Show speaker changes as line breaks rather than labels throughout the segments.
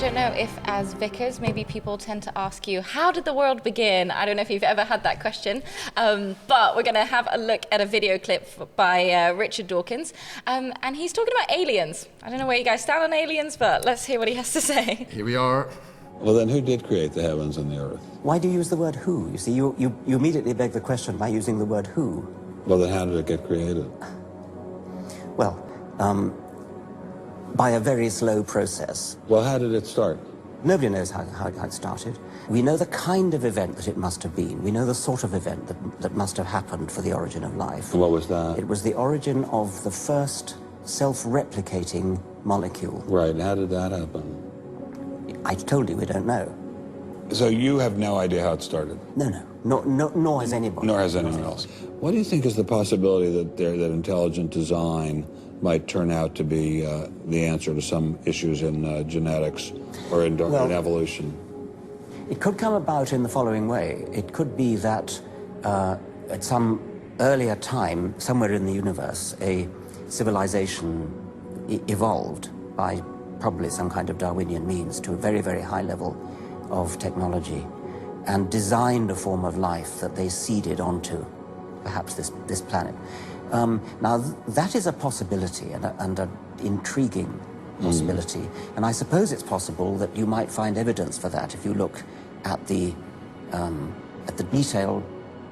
don't know if as vicars, maybe people tend to ask you, how did the world begin? I don't know if you've ever had that question, but we're going to have a look at a video clip by Richard Dawkins, and he's talking about aliens. I don't know where you guys stand on aliens, but let's hear what he has to say.
Here we are.
Well, then who did create the heavens and the earth?
Why do you use the word who? You see, you immediately beg the question by using the word who.
Well, then how did it get created?
Well, by a very slow process.
Well, how did it start?
Nobody knows how it started. We know the kind of event that it must have been. We know the sort of event that must have happened for the origin of life.
And what was that?
It was the origin of the first self-replicating molecule.
Right, and how did that happen?
I told you we don't know.
So you have no idea how it started?
No, nor has anybody.
Nor has anyone else. What do you think is the possibility that intelligent design might turn out to be the answer to some issues in genetics or in evolution?
It could come about in the following way. It could be that at some earlier time, somewhere in the universe, a civilization evolved by probably some kind of Darwinian means to a very, very high level of technology and designed a form of life that they seeded onto perhaps this planet. Now, that is a possibility and an intriguing possibility. And I suppose it's possible that you might find evidence for that if you look at the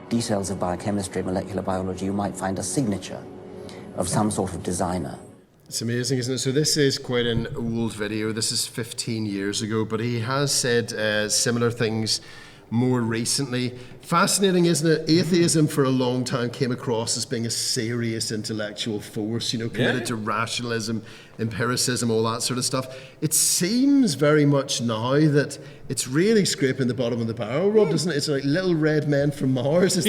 details of biochemistry, molecular biology. You might find a signature of some sort of designer.
It's amazing, isn't it? So this is quite an old video. This is 15 years ago, but he has said similar things more recently. Fascinating, isn't it? Atheism for a long time came across as being a serious intellectual force, committed to rationalism, empiricism, all that sort of stuff. It seems very much now that it's really scraping the bottom of the barrel, Rob, doesn't it? It's like little red men from Mars. Is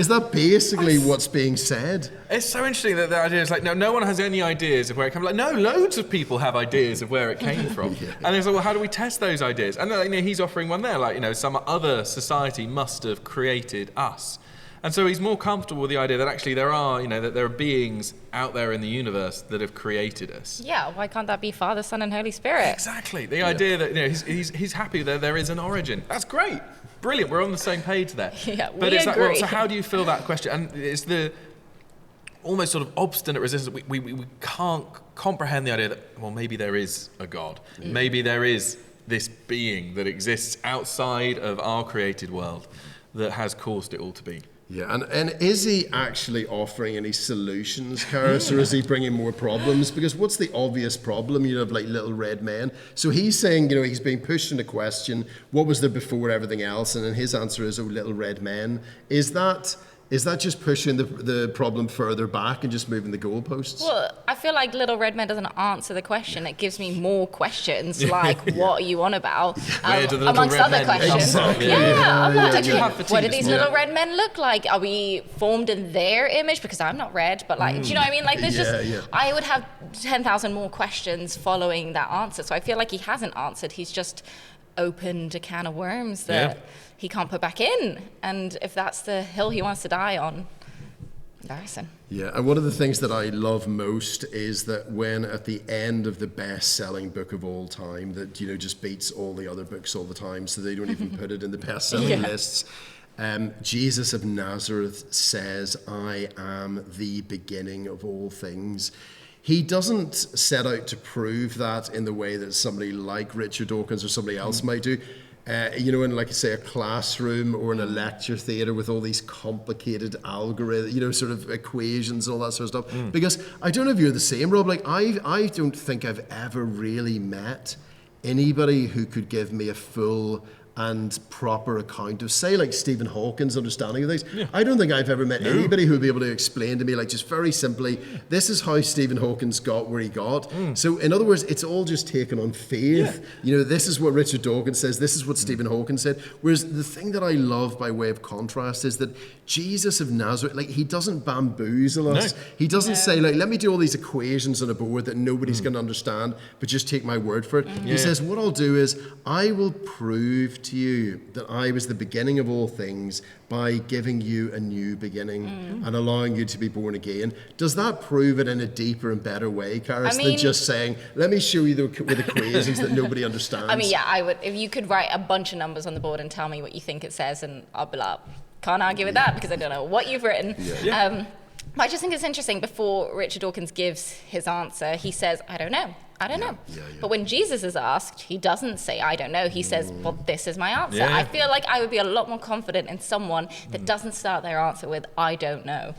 that basically what's being said?
It's so interesting that the idea is like, no one has any ideas of where it comes from. Like, no, loads of people have ideas of where it came from. And it's like, well, how do we test those ideas? And he's offering one there, like, some other society must have created us. And so he's more comfortable with the idea that actually there are, that there are beings out there in the universe that have created us.
Yeah, why can't that be Father, Son, and Holy Spirit?
Exactly. The idea that he's happy that there is an origin. That's great. Brilliant. We're on the same page there.
Yeah,
but
we
it's
agree.
like, well, so how do you fill that question? And it's the almost sort of obstinate resistance. We can't comprehend the idea that, well, maybe there is a God. Maybe there is this being that exists outside of our created world that has caused it all to be.
Yeah, and is he actually offering any solutions, Karis, or is he bringing more problems? Because what's the obvious problem? You have like little red men. So he's saying, he's being pushed into question, what was there before everything else? And then his answer is, little red men. Is that just pushing the problem further back and just moving the goalposts?
Well, I feel like Little Red Men doesn't answer the question. It gives me more questions, like, what are you on about? Amongst other questions. I'm like, what do these little red men look like? Are we formed in their image? Because I'm not red, but like, do you know what I mean? Like, there's I would have 10,000 more questions following that answer. So I feel like he hasn't answered. He's just opened a can of worms that he can't put back in. And if that's the hill he wants to die on, embarrassing.
Yeah, and one of the things that I love most is that when at the end of the best-selling book of all time that, just beats all the other books all the time, so they don't even put it in the best-selling lists, Jesus of Nazareth says, I am the beginning of all things. He doesn't set out to prove that in the way that somebody like Richard Dawkins or somebody else might do. In, like, say, a classroom or in a lecture theatre with all these complicated algorithms, sort of equations and all that sort of stuff. Because I don't know if you're the same, Rob. Like, I don't think I've ever really met anybody who could give me a full and proper account of, say, like Stephen Hawking's understanding of things. I don't think I've ever met anybody who would be able to explain to me, like, just very simply, this is how Stephen Hawking's got where he got. So, in other words, it's all just taken on faith. This is what Richard Dawkins says, this is what Stephen Hawking said. Whereas the thing that I love by way of contrast is that Jesus of Nazareth, like, he doesn't bamboozle us. He doesn't say, like, let me do all these equations on a board that nobody's going to understand, but just take my word for it. He says, what I'll do is, I will prove to you that I was the beginning of all things by giving you a new beginning and allowing you to be born again. Does that prove it in a deeper and better way, Karis, than just saying, let me show you with equations that nobody understands?
I mean, yeah, I would. If you could write a bunch of numbers on the board and tell me what you think it says, and I'll be like, can't argue with that because I don't know what you've written. But I just think it's interesting. Before Richard Dawkins gives his answer, he says, I don't know. I don't know. But when Jesus is asked, he doesn't say, I don't know. He says, well, this is my answer. I feel like I would be a lot more confident in someone that doesn't start their answer with, I don't know.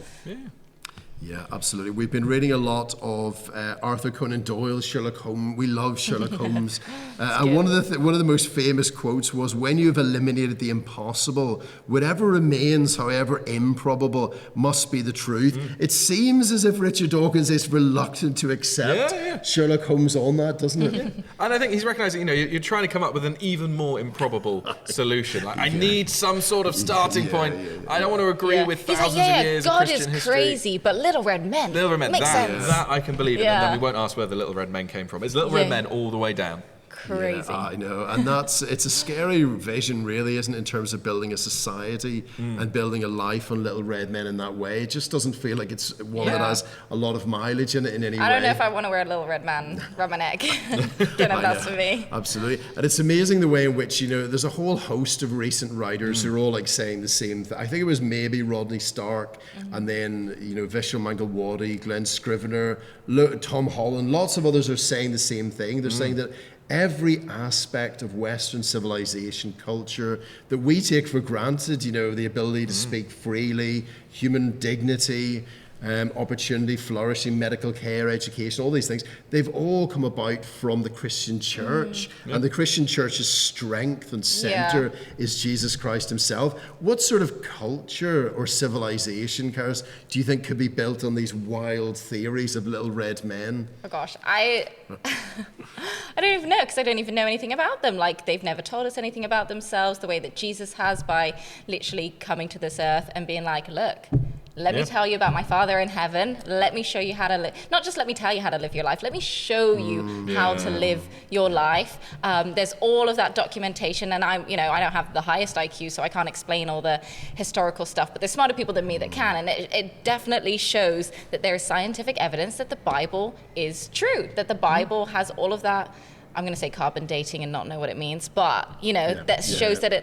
Yeah, absolutely. We've been reading a lot of Arthur Conan Doyle's Sherlock Holmes. We love Sherlock Holmes. And one of the most famous quotes was, when you have eliminated the impossible, whatever remains, however improbable, must be the truth. It seems as if Richard Dawkins is reluctant to accept Sherlock Holmes on that, doesn't it?
And I think he's recognising, you're trying to come up with an even more improbable solution. Like, I need some sort of starting point. I don't want to agree with thousands of years of Christian history.
God is crazy, but Little Red Men.
Little Red Men,
makes sense.
That I can believe in, and then we won't ask where the Little Red Men came from. It's Little Red Men all the way down.
Crazy.
Yeah, I know, and it's a scary vision, really, isn't it, in terms of building a society and building a life on Little Red Men in that way. It just doesn't feel like it's one that has a lot of mileage in it in any way.
I don't know if I want to wear a Little Red Man around my neck. That's for me.
Absolutely. And it's amazing the way in which, there's a whole host of recent writers who are all like saying the same thing. I think it was maybe Rodney Stark and then, Vishal Mangalwadi, Glenn Scrivener, Tom Holland, lots of others are saying the same thing. They're saying that every aspect of Western civilization, culture that we take for granted, the ability to speak freely, human dignity, opportunity, flourishing, medical care, education, all these things, they've all come about from the Christian church. And the Christian church's strength and center is Jesus Christ himself. What sort of culture or civilization, Karis, do you think could be built on these wild theories of Little Red Men?
Oh gosh, I don't even know, because I don't even know anything about them. Like, they've never told us anything about themselves the way that Jesus has, by literally coming to this earth and being like, look, let me tell you about my Father in heaven. Let me show you how to live. Not just let me tell you how to live your life. Let me show you how to live your life. There's all of that documentation, and I don't have the highest IQ, so I can't explain all the historical stuff. But there's smarter people than me that can, and it definitely shows that there is scientific evidence that the Bible is true. That the Bible has all of that. I'm going to say carbon dating and not know what it means, but that shows that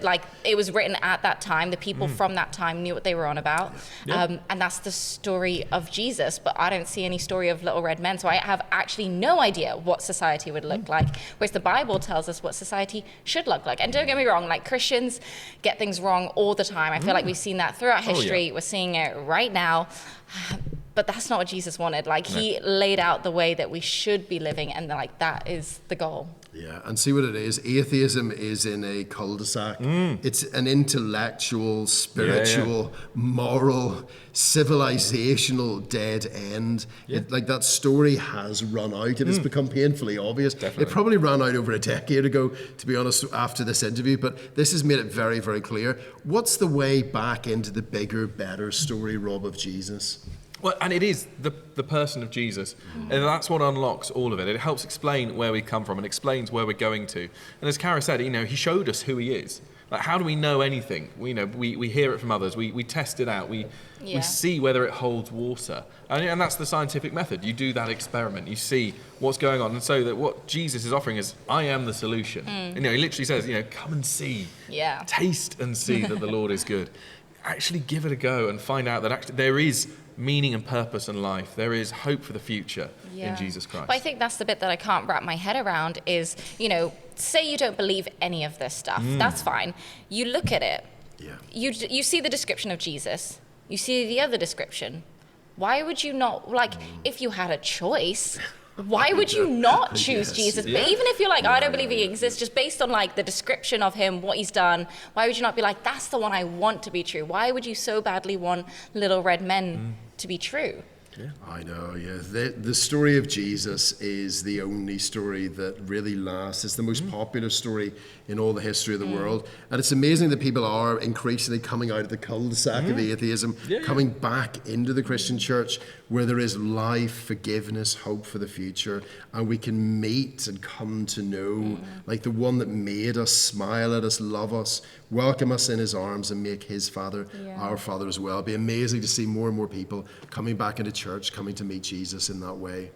it was written at that time. The people from that time knew what they were on about, and that's the story of Jesus. But I don't see any story of Little Red Men, so I have actually no idea what society would look like. Whereas the Bible tells us what society should look like. And don't get me wrong, like, Christians get things wrong all the time. I feel like we've seen that throughout history. We're seeing it right now. But that's not what Jesus wanted. Like, he laid out the way that we should be living, and that is the goal.
Yeah, and see what it is. Atheism is in a cul-de-sac. It's an intellectual, spiritual, moral, civilizational dead end. That story has run out, and it's become painfully obvious. Definitely. It probably ran out over a decade ago, to be honest, after this interview, but this has made it very, very clear. What's the way back into the bigger, better story, Rob, of Jesus?
Well, and it is the person of Jesus. And that's what unlocks all of it. It helps explain where we come from and explains where we're going to. And as Kara said, he showed us who he is. Like, how do we know anything? We hear it from others. We test it out. We see whether it holds water. And that's the scientific method. You do that experiment. You see what's going on. And so that what Jesus is offering is, I am the solution. He literally says, come and see. Yeah. Taste and see that the Lord is good. Actually give it a go and find out that actually there is meaning and purpose in life. There is hope for the future in Jesus Christ.
But I think that's the bit that I can't wrap my head around is, say you don't believe any of this stuff. That's fine. You look at it. Yeah. You see the description of Jesus. You see the other description. Why would you not, if you had a choice, why would you not choose Jesus? But even if you're like, I don't believe he exists, just based on the description of him, what he's done, why would you not be like, that's the one I want to be true? Why would you so badly want Little Red Men to be true?
Yeah. I know, the story of Jesus is the only story that really lasts. It's the most popular story in all the history of the world. And it's amazing that people are increasingly coming out of the cul-de-sac of atheism, coming back into the Christian church where there is life, forgiveness, hope for the future, and we can meet and come to know like the one that made us, smile at us, love us, welcome us in his arms, and make his Father our Father as well. It'd be amazing to see more and more people coming back into church, coming to meet Jesus in that way.